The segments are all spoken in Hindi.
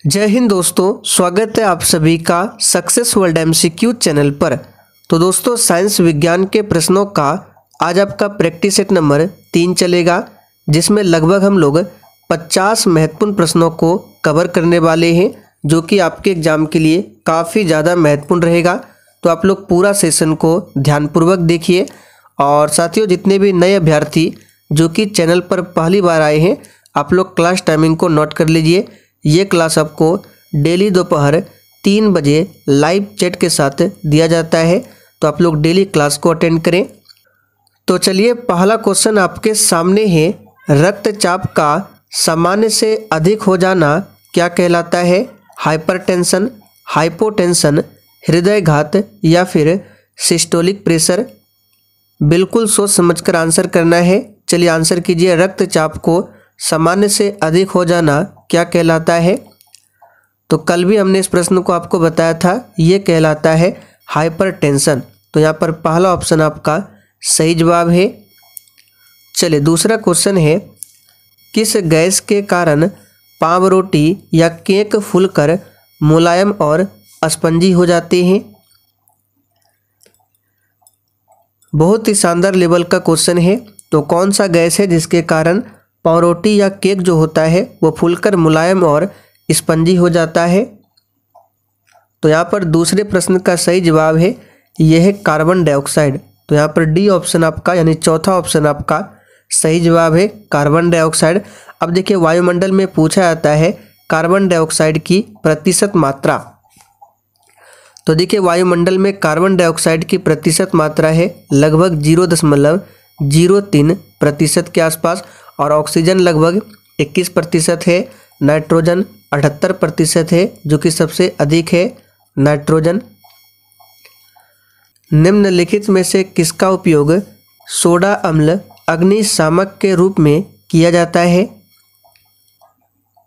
जय हिंद दोस्तों, स्वागत है आप सभी का सक्सेस वर्ल्ड एमसीक्यू चैनल पर। तो दोस्तों, साइंस विज्ञान के प्रश्नों का आज आपका प्रैक्टिस सेट नंबर 3 चलेगा, जिसमें लगभग हम लोग 50 महत्वपूर्ण प्रश्नों को कवर करने वाले हैं, जो कि आपके एग्जाम के लिए काफ़ी ज़्यादा महत्वपूर्ण रहेगा। तो आप लोग पूरा सेशन को ध्यानपूर्वक देखिए। और साथियों, जितने भी नए अभ्यर्थी जो कि चैनल पर पहली बार आए हैं, आप लोग क्लास टाइमिंग को नोट कर लीजिए। ये क्लास आपको डेली दोपहर 3 बजे लाइव चैट के साथ दिया जाता है, तो आप लोग डेली क्लास को अटेंड करें। तो चलिए, पहला क्वेश्चन आपके सामने है। रक्तचाप का सामान्य से अधिक हो जाना क्या कहलाता है? हाइपरटेंशन, हाइपोटेंशन, हृदयघात या फिर सिस्टोलिक प्रेशर? बिल्कुल सोच समझकर आंसर करना है। चलिए आंसर कीजिए। रक्तचाप को सामान्य से अधिक हो जाना क्या कहलाता है? तो कल भी हमने इस प्रश्न को आपको बताया था, ये कहलाता है हाइपरटेंशन। तो यहाँ पर पहला ऑप्शन आपका सही जवाब है। चलिए दूसरा क्वेश्चन है, किस गैस के कारण पाव रोटी या केक फूलकर मुलायम और स्पंजी हो जाते हैं? बहुत ही शानदार लेवल का क्वेश्चन है। तो कौन सा गैस है जिसके कारण पावरोटी या केक जो होता है वो फूलकर मुलायम और स्पंजी हो जाता है? तो यहाँ पर दूसरे प्रश्न का सही जवाब है, यह है कार्बन डाइऑक्साइड। तो यहाँ पर डी ऑप्शन आपका, यानी चौथा ऑप्शन आपका सही जवाब है, कार्बन डाइऑक्साइड। अब देखिए, वायुमंडल में पूछा जाता है कार्बन डाइऑक्साइड की प्रतिशत मात्रा। तो देखिए, वायुमंडल में कार्बन डाइऑक्साइड की प्रतिशत मात्रा है लगभग 0.03% के आसपास, और ऑक्सीजन लगभग 21% है, नाइट्रोजन 78% है, जो कि सबसे अधिक है नाइट्रोजन। निम्नलिखित में से किसका उपयोग सोडा अम्ल अग्निशामक के रूप में किया जाता है?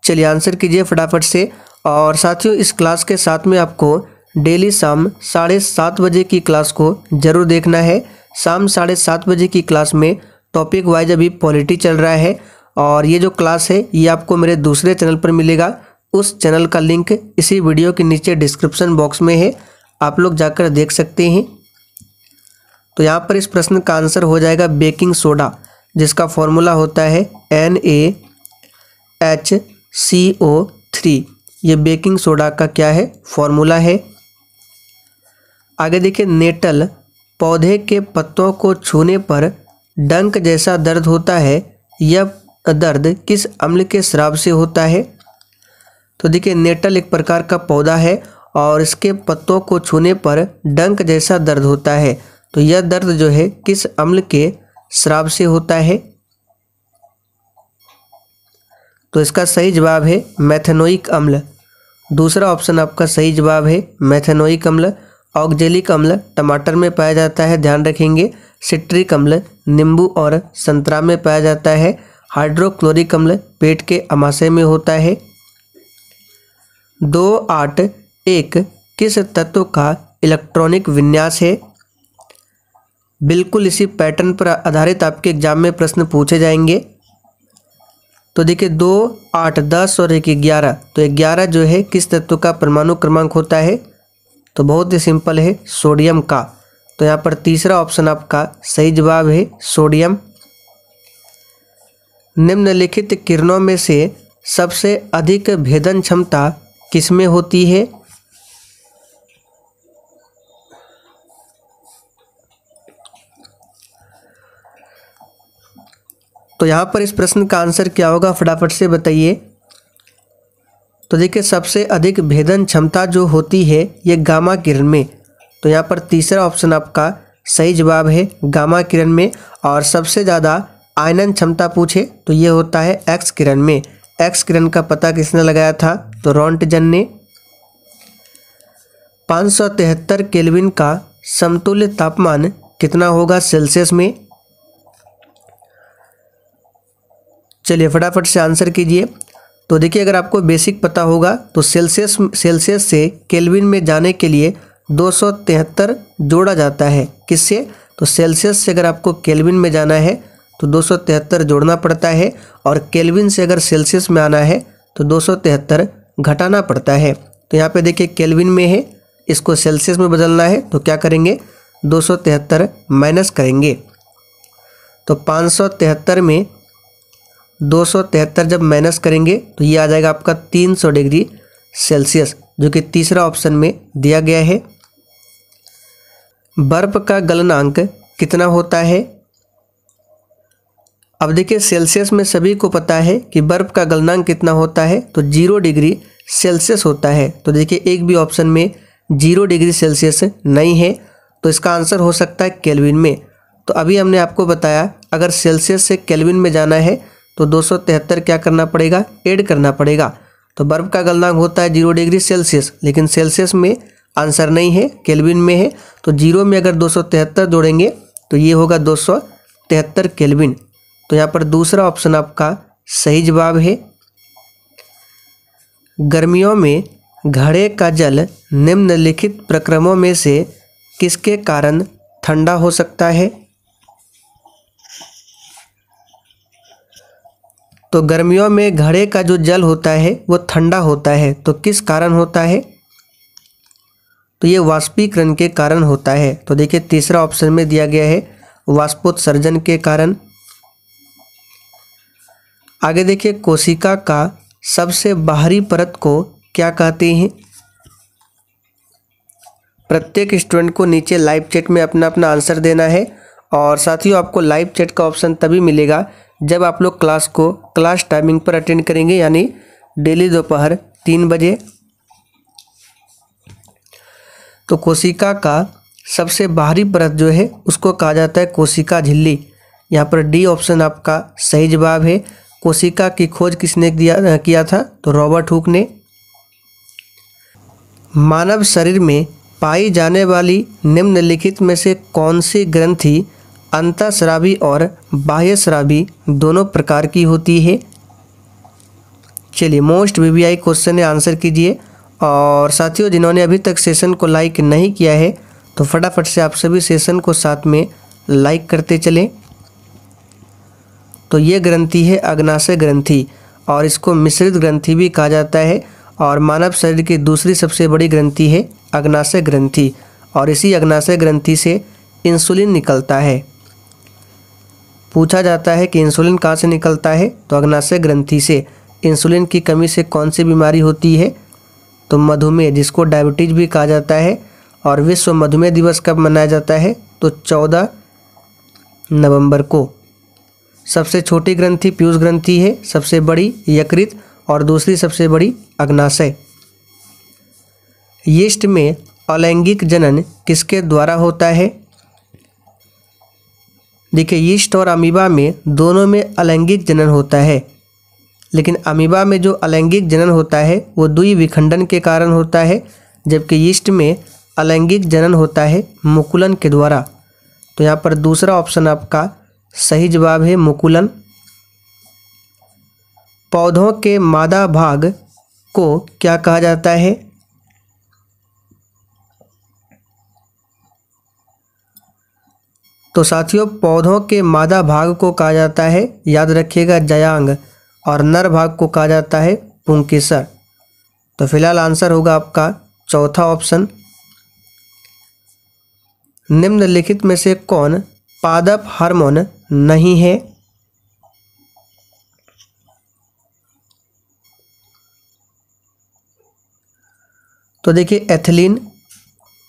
चलिए आंसर कीजिए फटाफट से। और साथियों, इस क्लास के साथ में आपको डेली शाम 7:30 बजे की क्लास को जरूर देखना है। शाम 7:30 बजे की क्लास में टॉपिक वाइज अभी पॉलिटी चल रहा है, और ये जो क्लास है ये आपको मेरे दूसरे चैनल पर मिलेगा। उस चैनल का लिंक इसी वीडियो के नीचे डिस्क्रिप्शन बॉक्स में है, आप लोग जाकर देख सकते हैं। तो यहाँ पर इस प्रश्न का आंसर हो जाएगा बेकिंग सोडा, जिसका फॉर्मूला होता है NaHCO3। ये बेकिंग सोडा का क्या है? फॉर्मूला है। आगे देखिए, नेटल पौधे के पत्तों को छूने पर डंक जैसा दर्द होता है, यह दर्द किस अम्ल के स्राव से होता है? तो देखिए, नेटल एक प्रकार का पौधा है और इसके पत्तों को छूने पर डंक जैसा दर्द होता है। तो यह दर्द जो है किस अम्ल के स्राव से होता है? तो इसका सही जवाब है मेथेनोइक अम्ल। दूसरा ऑप्शन आपका सही जवाब है मेथेनोइक अम्ल। ऑक्जेलिक अम्ल टमाटर में पाया जाता है, ध्यान रखेंगे। सिट्रिक अम्ल नींबू और संतरा में पाया जाता है। हाइड्रोक्लोरिक अम्ल पेट के अमाशय में होता है। 281 किस तत्व का इलेक्ट्रॉनिक विन्यास है? बिल्कुल इसी पैटर्न पर आधारित आपके एग्जाम में प्रश्न पूछे जाएंगे। तो देखिए, 2, 8, 10 और 1, 11। तो 11 जो है किस तत्व का परमाणु क्रमांक होता है? तो बहुत ही सिंपल है, सोडियम का। तो यहाँ पर तीसरा ऑप्शन आपका सही जवाब है, सोडियम। निम्नलिखित किरणों में से सबसे अधिक भेदन क्षमता किसमें होती है? तो यहाँ पर इस प्रश्न का आंसर क्या होगा, फटाफट से बताइए। तो देखिए, सबसे अधिक भेदन क्षमता जो होती है ये गामा किरण में। तो यहाँ पर तीसरा ऑप्शन आपका सही जवाब है, गामा किरण में। और सबसे ज़्यादा आयनन क्षमता पूछे तो ये होता है एक्स किरण में। एक्स किरण का पता किसने लगाया था? तो रोंटगन ने। 573 केल्विन का समतुल्य तापमान कितना होगा सेल्सियस में? चलिए फटाफट से आंसर कीजिए। तो देखिए, अगर आपको बेसिक पता होगा तो सेल्सियस से केल्विन में जाने के लिए 273 जोड़ा जाता है। किससे? तो सेल्सियस से अगर आपको केल्विन में जाना है तो 273 जोड़ना पड़ता है, और केल्विन से अगर सेल्सियस में आना है तो 273 घटाना पड़ता है। तो यहाँ पे देखिए केल्विन में है, इसको सेल्सियस में बदलना है तो क्या करेंगे 273 माइनस करेंगे। तो 573 में 273 जब माइनस करेंगे तो ये आ जाएगा आपका 300 डिग्री सेल्सियस, जो कि तीसरा ऑप्शन में दिया गया है। बर्फ का गलनांक कितना होता है? अब देखिए सेल्सियस में सभी को पता है कि बर्फ का गलनांक कितना होता है, तो 0 डिग्री सेल्सियस होता है। तो देखिए एक भी ऑप्शन में 0 डिग्री सेल्सियस नहीं है, तो इसका आंसर हो सकता है केल्विन में। तो अभी हमने आपको बताया अगर सेल्सियस से केल्विन में जाना है तो 273 क्या करना पड़ेगा, ऐड करना पड़ेगा। तो बर्फ का गलनांक होता है 0 डिग्री सेल्सियस, लेकिन सेल्सियस में आंसर नहीं है, केल्विन में है। तो 0 में अगर 273 जोड़ेंगे तो ये होगा 273 केल्विन। तो यहाँ पर दूसरा ऑप्शन आपका सही जवाब है। गर्मियों में घड़े का जल निम्नलिखित प्रक्रमों में से किसके कारण ठंडा हो सकता है? तो गर्मियों में घड़े का जो जल होता है वो ठंडा होता है, तो किस कारण होता है? तो ये वाष्पीकरण के कारण होता है। तो देखिए तीसरा ऑप्शन में दिया गया है वाष्पोत्सर्जन के कारण। आगे देखिए कोशिका का सबसे बाहरी परत को क्या कहते हैं? प्रत्येक स्टूडेंट को नीचे लाइव चैट में अपना अपना आंसर देना है, और साथियों आपको लाइव चैट का ऑप्शन तभी मिलेगा जब आप लोग क्लास टाइमिंग पर अटेंड करेंगे, यानी डेली दोपहर 3 बजे। तो कोशिका का सबसे बाहरी परत जो है उसको कहा जाता है कोशिका झिल्ली। यहाँ पर डी ऑप्शन आपका सही जवाब है। कोशिका की खोज किसने किया था? तो रॉबर्ट हुक ने। मानव शरीर में पाई जाने वाली निम्नलिखित में से कौन सी ग्रंथि अंतःस्रावी और बाह्यस्रावी दोनों प्रकार की होती है? चलिए मोस्ट वीवीआई क्वेश्चन है, आंसर कीजिए। और साथियों जिन्होंने अभी तक सेशन को लाइक नहीं किया है तो फटाफट से आप सभी सेशन को साथ में लाइक करते चलें। तो ये ग्रंथि है अग्नाशय ग्रंथि, और इसको मिश्रित ग्रंथि भी कहा जाता है। और मानव शरीर की दूसरी सबसे बड़ी ग्रंथि है अग्नाशय ग्रंथि, और इसी अग्नाशय ग्रंथि से इंसुलिन निकलता है। पूछा जाता है कि इंसुलिन कहाँ से निकलता है, तो अग्नाशय ग्रंथि से। इंसुलिन की कमी से कौन सी बीमारी होती है? तो मधुमेह, जिसको डायबिटीज भी कहा जाता है। और विश्व मधुमेह दिवस कब मनाया जाता है? तो 14 नवंबर को। सबसे छोटी ग्रंथि पीयूष ग्रंथि है, सबसे बड़ी यकृत, और दूसरी सबसे बड़ी अग्नाशय। यीस्ट में अलैंगिक जनन किसके द्वारा होता है? देखिए यीस्ट और अमीबा में दोनों में अलैंगिक जनन होता है, लेकिन अमीबा में जो अलैंगिक जनन होता है वो द्विविखंडन के कारण होता है, जबकि यीस्ट में अलैंगिक जनन होता है मुकुलन के द्वारा। तो यहाँ पर दूसरा ऑप्शन आपका सही जवाब है, मुकुलन। पौधों के मादा भाग को क्या कहा जाता है? तो साथियों पौधों के मादा भाग को कहा जाता है, याद रखिएगा, जयांग, और नर भाग को कहा जाता है पुंकेसर। तो फिलहाल आंसर होगा आपका चौथा ऑप्शन। निम्नलिखित में से कौन पादप हार्मोन नहीं है? तो देखिए एथिलीन,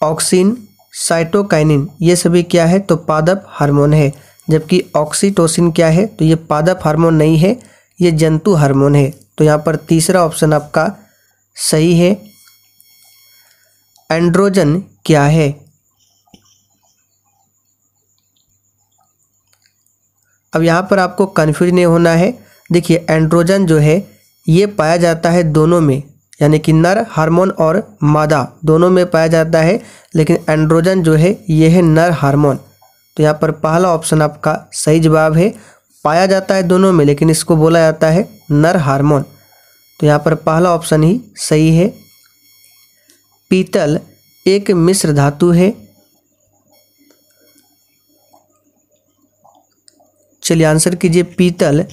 ऑक्सिन, साइटोकाइनिन ये सभी क्या है? तो पादप हार्मोन है। जबकि ऑक्सीटोसिन क्या है? तो ये पादप हार्मोन नहीं है, ये जंतु हार्मोन है। तो यहाँ पर तीसरा ऑप्शन आपका सही है। एंड्रोजन क्या है? अब यहाँ पर आपको कन्फ्यूज नहीं होना है। देखिए एंड्रोजन जो है ये पाया जाता है दोनों में, यानी कि नर हार्मोन और मादा दोनों में पाया जाता है, लेकिन एंड्रोजन जो है ये है नर हार्मोन। तो यहाँ पर पहला ऑप्शन आपका सही जवाब है। पाया जाता है दोनों में, लेकिन इसको बोला जाता है नर हार्मोन। तो यहाँ पर पहला ऑप्शन ही सही है। पीतल एक मिश्र धातु है। चलिए आंसर कीजिए, पीतल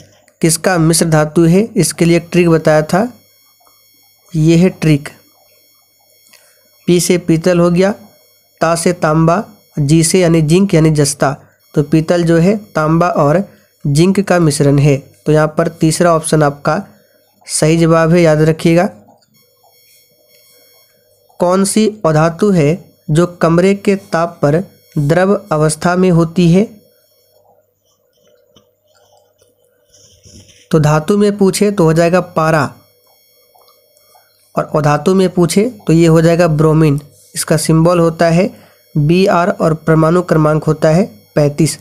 किसका मिश्र धातु है? इसके लिए एक ट्रिक बताया था, ये है ट्रिक। पी से पीतल हो गया, ता से तांबा, जी से यानी जिंक यानी जस्ता। तो पीतल जो है तांबा और जिंक का मिश्रण है। तो यहाँ पर तीसरा ऑप्शन आपका सही जवाब है, याद रखिएगा। कौन सी अधातु है जो कमरे के ताप पर द्रव अवस्था में होती है? तो धातु में पूछे तो हो जाएगा पारा, और अधातु में पूछे तो ये हो जाएगा ब्रोमीन। इसका सिंबल होता है Br और परमाणु क्रमांक होता है 35।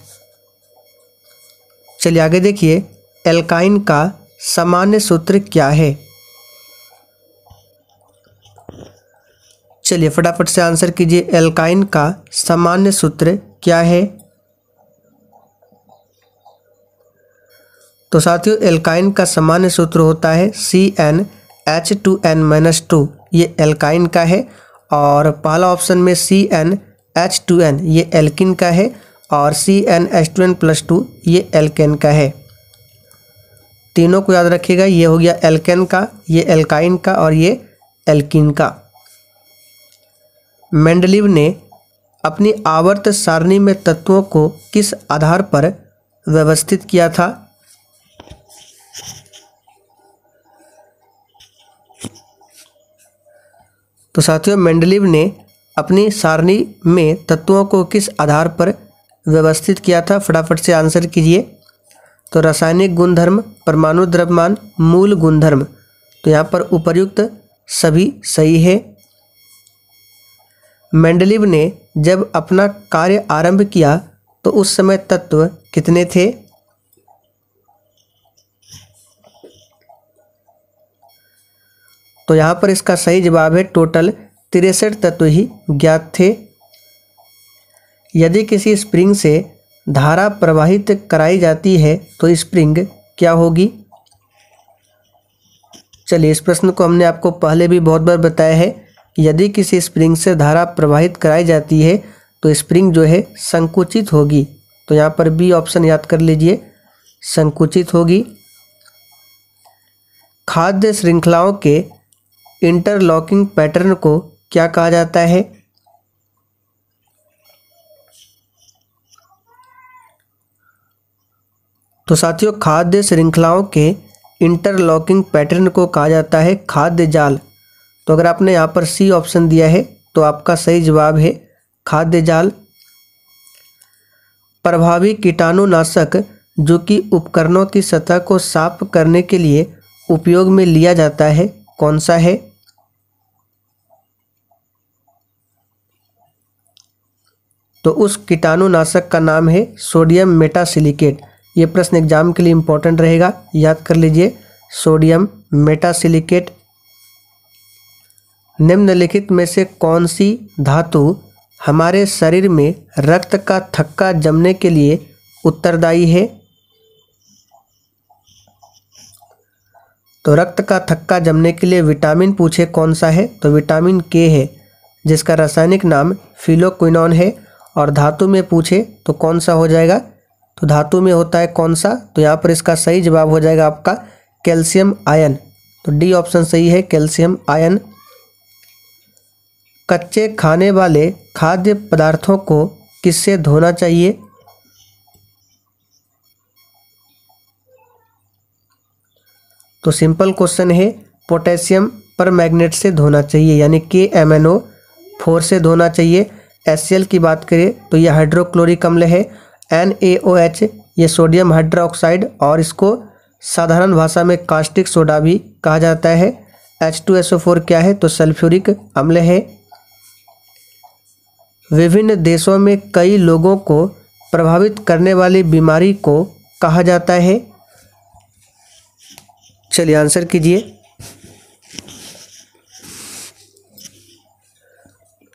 चलिए आगे देखिए, एल्काइन का सामान्य सूत्र क्या है? चलिए फटाफट से आंसर कीजिए, एल्काइन का सामान्य सूत्र क्या है? तो साथियों, एल्काइन का सामान्य सूत्र होता है CnH2n-2। ये एल्काइन का है। और पहला ऑप्शन में CnH2n ये एल्किन का है, और CnH2n+2 ये एल्केन का है। तीनों को याद रखिएगा, ये हो गया एल्केन का, ये एल्काइन का और ये एल्किन का। मेंडलीव ने अपनी आवर्त सारणी में तत्वों को किस आधार पर व्यवस्थित किया था? तो साथियों, मेंडलीव ने अपनी सारणी में तत्वों को किस आधार पर व्यवस्थित किया था? फटाफट से आंसर कीजिए। तो रासायनिक गुणधर्म, परमाणु द्रव्यमान, मूल गुणधर्म। तो यहाँ पर उपर्युक्त सभी सही है। मेंडलीव ने जब अपना कार्य आरंभ किया तो उस समय तत्व कितने थे? तो यहाँ पर इसका सही जवाब है टोटल 63 तत्व ही ज्ञात थे। यदि किसी स्प्रिंग से धारा प्रवाहित कराई जाती है तो स्प्रिंग क्या होगी? चलिए, इस प्रश्न को हमने आपको पहले भी बहुत बार बताया है कि यदि किसी स्प्रिंग से धारा प्रवाहित कराई जाती है तो स्प्रिंग जो है संकुचित होगी। तो यहाँ पर बी ऑप्शन याद कर लीजिए, संकुचित होगी। खाद्य श्रृंखलाओं के इंटरलॉकिंग पैटर्न को क्या कहा जाता है? तो साथियों, खाद्य श्रृंखलाओं के इंटरलॉकिंग पैटर्न को कहा जाता है खाद्य जाल। तो अगर आपने यहाँ पर सी ऑप्शन दिया है तो आपका सही जवाब है खाद्य जाल। प्रभावी कीटाणुनाशक जो कि उपकरणों की सतह को साफ करने के लिए उपयोग में लिया जाता है, कौन सा है? तो उस कीटाणुनाशक का नाम है सोडियम मेटासिलिकेट। ये प्रश्न एग्जाम के लिए इंपॉर्टेंट रहेगा, याद कर लीजिए, सोडियम मेटासिलिकेट। निम्नलिखित में से कौन सी धातु हमारे शरीर में रक्त का थक्का जमने के लिए उत्तरदायी है? तो रक्त का थक्का जमने के लिए विटामिन पूछे कौन सा है? तो विटामिन के है, जिसका रासायनिक नाम फिलोक्विनोन है। और धातु में पूछे तो कौन सा हो जाएगा? तो धातु में होता है कौन सा? तो यहाँ पर इसका सही जवाब हो जाएगा आपका कैल्शियम आयन। तो डी ऑप्शन सही है, कैल्शियम आयन। कच्चे खाने वाले खाद्य पदार्थों को किससे धोना चाहिए? तो सिंपल क्वेश्चन है, पोटेशियम परमैंगनेट से धोना चाहिए, यानी KMnO4 से धोना चाहिए। HCl की बात करें तो यह हाइड्रोक्लोरिक अम्ल है। NaOH ये सोडियम हाइड्रोक्साइड, और इसको साधारण भाषा में कास्टिक सोडा भी कहा जाता है। H2SO4 क्या है? तो सल्फ्यूरिक अम्ल है। विभिन्न देशों में कई लोगों को प्रभावित करने वाली बीमारी को कहा जाता है। चलिए आंसर कीजिए।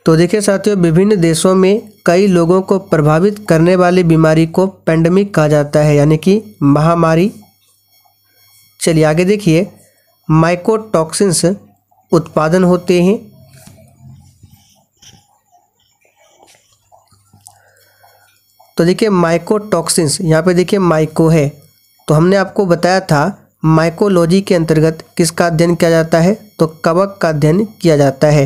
तो देखिए साथियों, विभिन्न देशों में कई लोगों को प्रभावित करने वाली बीमारी को पेंडेमिक कहा जाता है, यानी कि महामारी। चलिए आगे देखिए, माइकोटॉक्सिन्स उत्पादन होते हैं। तो देखिए माइकोटॉक्सिन्स, यहाँ पे देखिए माइको है, तो हमने आपको बताया था माइकोलॉजी के अंतर्गत किसका अध्ययन किया जाता है? तो कवक का अध्ययन किया जाता है।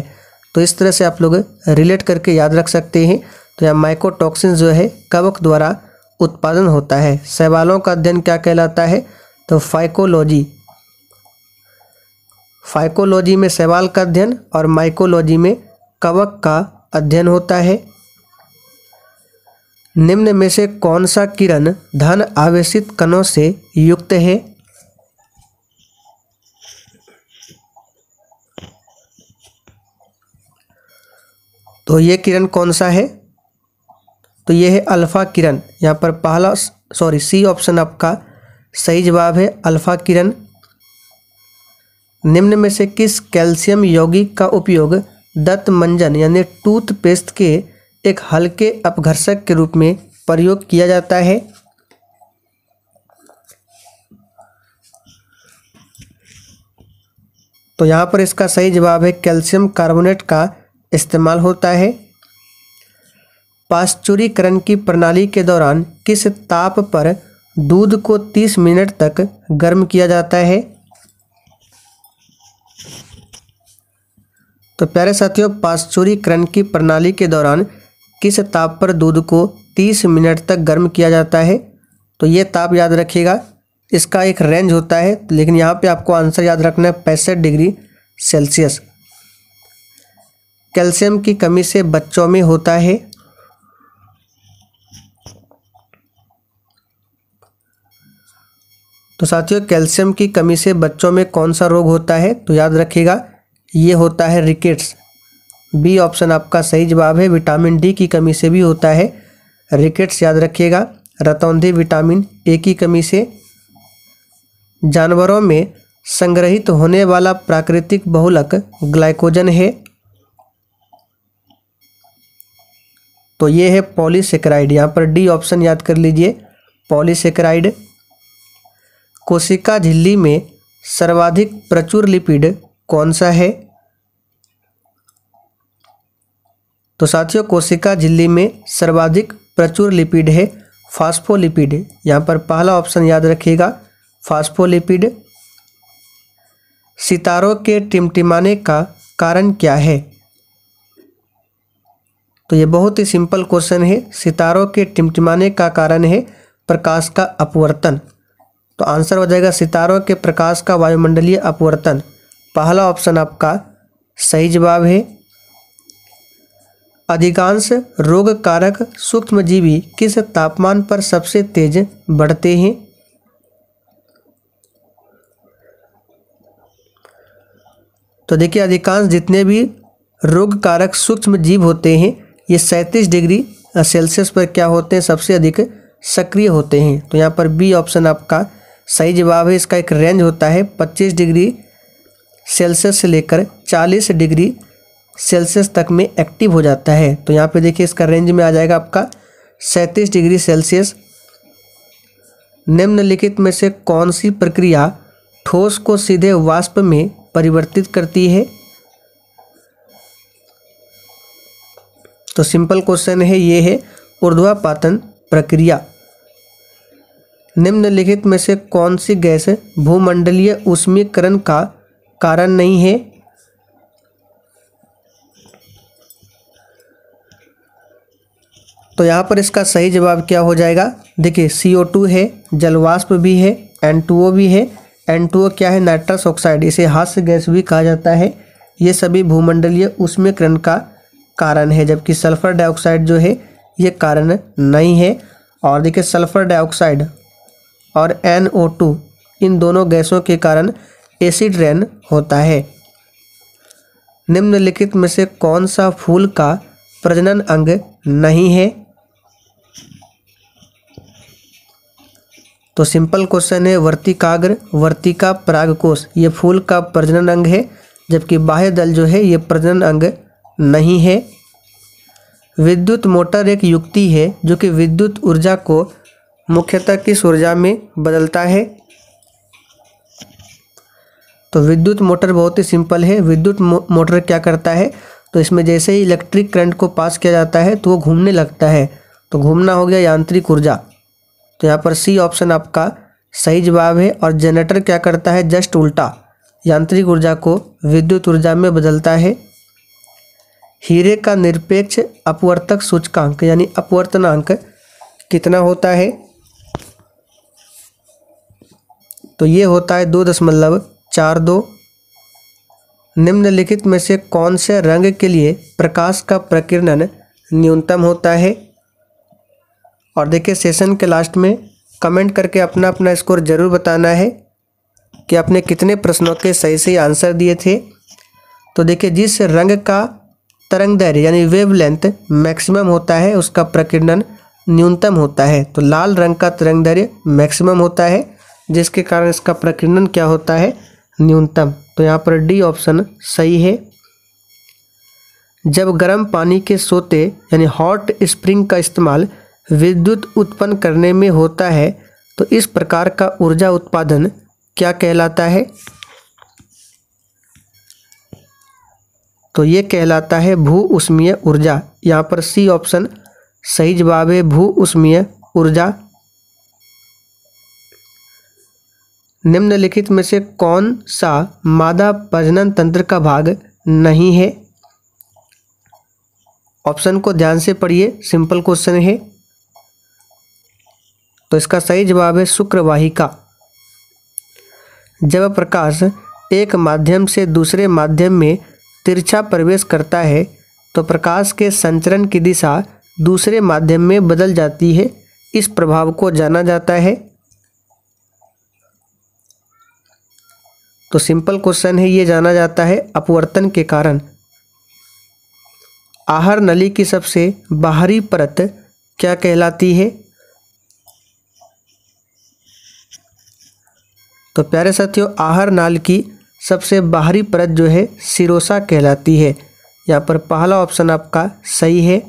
तो इस तरह से आप लोग रिलेट करके याद रख सकते हैं। तो यहाँ माइकोटॉक्सिन जो है कवक द्वारा उत्पादन होता है। शैवालों का अध्ययन क्या कहलाता है? तो फाइकोलॉजी। फाइकोलॉजी में शैवाल का अध्ययन और माइकोलॉजी में कवक का अध्ययन होता है। निम्न में से कौन सा किरण धन आवेशित कणों से युक्त है? तो ये किरण कौन सा है? तो ये है अल्फा किरण। यहाँ पर पहला सी ऑप्शन आपका सही जवाब है, अल्फा किरण। निम्न में से किस कैल्शियम यौगिक का उपयोग दंत मंजन यानी टूथपेस्ट के एक हल्के अपघर्षक के रूप में प्रयोग किया जाता है? तो यहाँ पर इसका सही जवाब है कैल्शियम कार्बोनेट का इस्तेमाल होता है। पाश्चुरीकरण की प्रणाली के दौरान किस ताप पर दूध को 30 मिनट तक गर्म किया जाता है? तो प्यारे साथियों, पाश्चुरीकरण की प्रणाली के दौरान किस ताप पर दूध को 30 मिनट तक गर्म किया जाता है? तो ये ताप याद रखिएगा, इसका एक रेंज होता है, लेकिन यहाँ पे आपको आंसर याद रखना है 65 डिग्री सेल्सियस। कैल्शियम की कमी से बच्चों में होता है? तो साथियों, कैल्शियम की कमी से बच्चों में कौन सा रोग होता है? तो याद रखिएगा, ये होता है रिकेट्स। बी ऑप्शन आपका सही जवाब है। विटामिन डी की कमी से भी होता है रिकेट्स, याद रखिएगा। रतौंधी विटामिन ए की कमी से। जानवरों में संग्रहित होने वाला प्राकृतिक बहुलक ग्लाइकोजन है? तो ये है पॉलीसेकेराइड। यहाँ पर डी ऑप्शन याद कर लीजिए, पॉलीसेकेराइड। कोशिका झिल्ली में सर्वाधिक प्रचुर लिपिड कौन सा है? तो साथियों, कोशिका झिल्ली में सर्वाधिक प्रचुर लिपिड है फास्फोलिपिड। यहाँ पर पहला ऑप्शन याद रखिएगा, फास्फोलिपिड। सितारों के टिमटिमाने का कारण क्या है? तो ये बहुत ही सिंपल क्वेश्चन है। सितारों के टिमटिमाने का कारण है प्रकाश का अपवर्तन। तो आंसर हो जाएगा सितारों के प्रकाश का वायुमंडलीय अपवर्तन। पहला ऑप्शन आपका सही जवाब है। अधिकांश रोग कारक सूक्ष्मजीवी किस तापमान पर सबसे तेज बढ़ते हैं? तो देखिए, अधिकांश जितने भी रोग कारक सूक्ष्म जीव होते हैं ये 37 डिग्री सेल्सियस पर क्या होते हैं? सबसे अधिक सक्रिय होते हैं। तो यहाँ पर बी ऑप्शन आपका सही जवाब है। इसका एक रेंज होता है 25 डिग्री सेल्सियस से लेकर 40 डिग्री सेल्सियस तक में एक्टिव हो जाता है। तो यहाँ पे देखिए, इसका रेंज में आ जाएगा आपका 37 डिग्री सेल्सियस। निम्नलिखित में से कौन सी प्रक्रिया ठोस को सीधे वाष्प में परिवर्तित करती है? तो सिंपल क्वेश्चन है, ये है ऊर्ध्वापातन प्रक्रिया। निम्नलिखित में से कौन सी गैस भूमंडलीय ऊष्मीकरण का कारण नहीं है? तो यहाँ पर इसका सही जवाब क्या हो जाएगा? देखिए, CO2 है, जलवाष्प भी है, N2O भी है। N2O क्या है? नाइट्रस ऑक्साइड, इसे हास्य गैस भी कहा जाता है। ये सभी भूमंडलीय ऊष्मीकरण का कारण है, जबकि सल्फर डाइऑक्साइड जो है ये कारण नहीं है। और देखिए, सल्फर डाइऑक्साइड और NO2 इन दोनों गैसों के कारण एसिड रेन होता है। निम्नलिखित में से कौन सा फूल का प्रजनन अंग नहीं है? तो सिंपल क्वेश्चन है, वर्तिकाग्र, वर्तिका परागकोश ये फूल का प्रजनन अंग है, जबकि बाह्य दल जो है ये प्रजनन अंग नहीं है। विद्युत मोटर एक युक्ति है जो कि विद्युत ऊर्जा को मुख्यतः किस ऊर्जा में बदलता है? तो विद्युत मोटर बहुत ही सिंपल है। विद्युत मोटर क्या करता है? तो इसमें जैसे ही इलेक्ट्रिक करंट को पास किया जाता है तो वो घूमने लगता है। तो घूमना हो गया यांत्रिक ऊर्जा। तो यहाँ पर सी ऑप्शन आपका सही जवाब है। और जनरेटर क्या करता है? जस्ट उल्टा, यांत्रिक ऊर्जा को विद्युत ऊर्जा में बदलता है। हीरे का निरपेक्ष अपवर्तक सूचकांक यानी अपवर्तनांक कितना होता है? तो ये होता है 2.42। निम्नलिखित में से कौन से रंग के लिए प्रकाश का प्रकीर्णन न्यूनतम होता है? और देखिए सेशन के लास्ट में कमेंट करके अपना अपना स्कोर जरूर बताना है कि आपने कितने प्रश्नों के सही सही आंसर दिए थे। तो देखिए जिस रंग का तरंग दैर्घ्य यानी वेवलेंथ मैक्सिमम होता है उसका प्रकीर्णन न्यूनतम होता है। तो लाल रंग का तरंग दैर्घ्य मैक्सिमम होता है, जिसके कारण इसका प्रकीर्णन क्या होता है? न्यूनतम। तो यहाँ पर डी ऑप्शन सही है। जब गर्म पानी के सोते यानी हॉट स्प्रिंग का इस्तेमाल विद्युत उत्पन्न करने में होता है तो इस प्रकार का ऊर्जा उत्पादन क्या कहलाता है? तो ये कहलाता है भू ऊष्मीय ऊर्जा। यहाँ पर सी ऑप्शन सही जवाब है, भू ऊष्मीय ऊर्जा। निम्नलिखित में से कौन सा मादा प्रजनन तंत्र का भाग नहीं है? ऑप्शन को ध्यान से पढ़िए, सिंपल क्वेश्चन है। तो इसका सही जवाब है शुक्रवाहिका। जब प्रकाश एक माध्यम से दूसरे माध्यम में तिरछा प्रवेश करता है तो प्रकाश के संचरण की दिशा दूसरे माध्यम में बदल जाती है। इस प्रभाव को जाना जाता है। तो सिंपल क्वेश्चन है, ये जाना जाता है अपवर्तन के कारण। आहार नली की सबसे बाहरी परत क्या कहलाती है? तो प्यारे साथियों, आहार नाल की सबसे बाहरी परत जो है सिरोसा कहलाती है। यहाँ पर पहला ऑप्शन आपका सही है।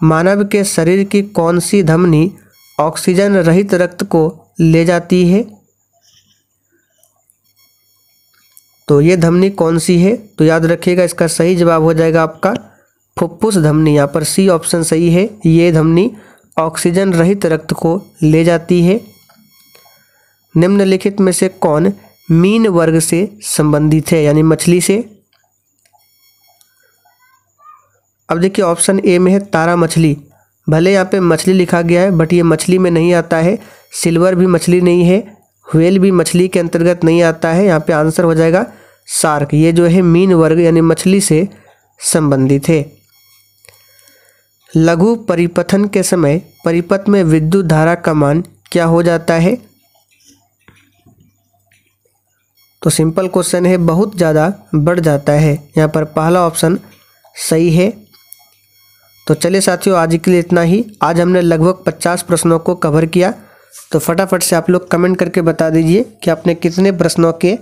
मानव के शरीर की कौन सी धमनी ऑक्सीजन रहित रक्त को ले जाती है? तो ये धमनी कौन सी है? तो याद रखिएगा, इसका सही जवाब हो जाएगा आपका फुफ्फुस धमनी। यहाँ पर सी ऑप्शन सही है, ये धमनी ऑक्सीजन रहित रक्त को ले जाती है। निम्नलिखित में से कौन मीन वर्ग से संबंधित है यानी मछली से? अब देखिए ऑप्शन ए में है तारा मछली। भले यहाँ पे मछली लिखा गया है बट ये मछली में नहीं आता है। सिल्वर भी मछली नहीं है, व्हेल भी मछली के अंतर्गत नहीं आता है। यहाँ पे आंसर हो जाएगा शार्क। ये जो है मीन वर्ग यानी मछली से संबंधित है। लघु परिपथन के समय परिपथ में विद्युत धारा का मान क्या हो जाता है? तो सिंपल क्वेश्चन है, बहुत ज़्यादा बढ़ जाता है। यहाँ पर पहला ऑप्शन सही है। तो चलिए साथियों, आज के लिए इतना ही। आज हमने लगभग 50 प्रश्नों को कवर किया। तो फटाफट से आप लोग कमेंट करके बता दीजिए कि आपने कितने प्रश्नों के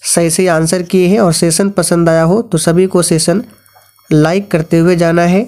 सही सही आंसर किए हैं। और सेशन पसंद आया हो तो सभी को सेशन लाइक करते हुए जाना है।